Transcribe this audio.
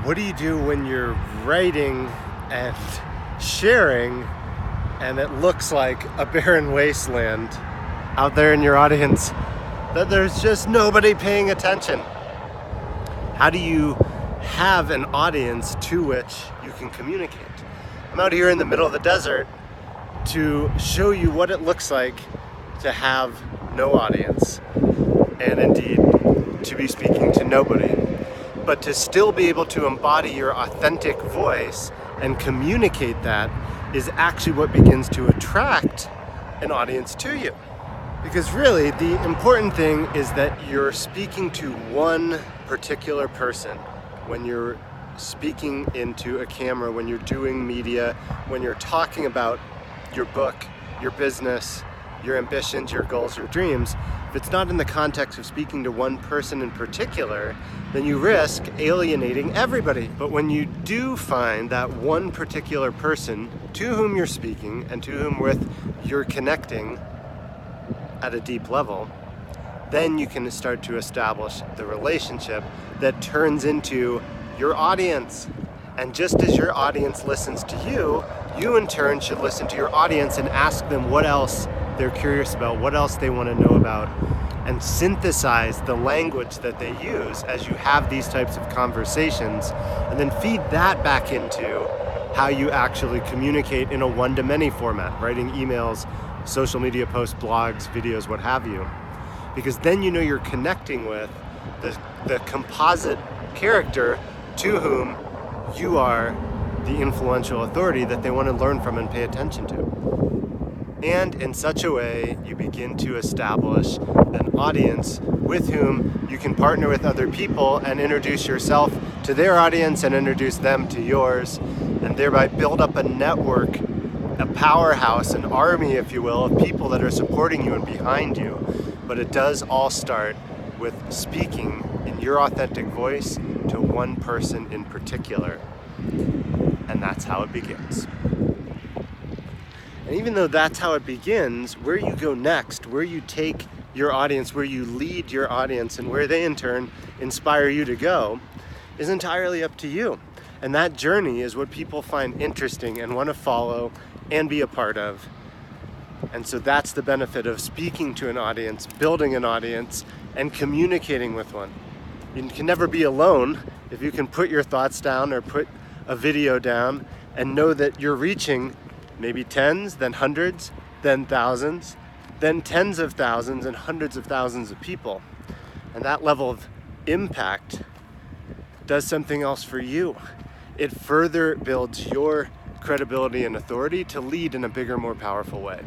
What do you do when you're writing and sharing and it looks like a barren wasteland out there in your audience that there's just nobody paying attention? How do you have an audience to which you can communicate? I'm out here in the middle of the desert to show you what it looks like to have no audience, and indeed to be speaking to nobody, but to still be able to embody your authentic voice and communicate that is actually what begins to attract an audience to you. Because really, the important thing is that you're speaking to one particular person. When you're speaking into a camera, when you're doing media, when you're talking about your book, your business, your ambitions, your goals, your dreams, if it's not in the context of speaking to one person in particular, then you risk alienating everybody. But when you do find that one particular person to whom you're speaking and to whom with you're connecting at a deep level, then you can start to establish the relationship that turns into your audience. And just as your audience listens to you, you in turn should listen to your audience and ask them what else they're curious about, what else they want to know about, and synthesize the language that they use as you have these types of conversations, and then feed that back into how you actually communicate in a one-to-many format, writing emails, social media posts, blogs, videos, what have you. Because then you know you're connecting with the composite character to whom you are the influential authority that they want to learn from and pay attention to. And in such a way, you begin to establish an audience with whom you can partner with other people and introduce yourself to their audience and introduce them to yours, and thereby build up a network, a powerhouse, an army, if you will, of people that are supporting you and behind you. But it does all start with speaking in your authentic voice to one person in particular. And that's how it begins. And even though that's how it begins, where you go next, where you take your audience, where you lead your audience, and where they in turn inspire you to go, is entirely up to you. And that journey is what people find interesting and want to follow and be a part of. And so that's the benefit of speaking to an audience, building an audience, and communicating with one. You can never be alone if you can put your thoughts down or put a video down and know that you're reaching maybe tens, then hundreds, then thousands, then tens of thousands and hundreds of thousands of people. And that level of impact does something else for you. It further builds your credibility and authority to lead in a bigger, more powerful way.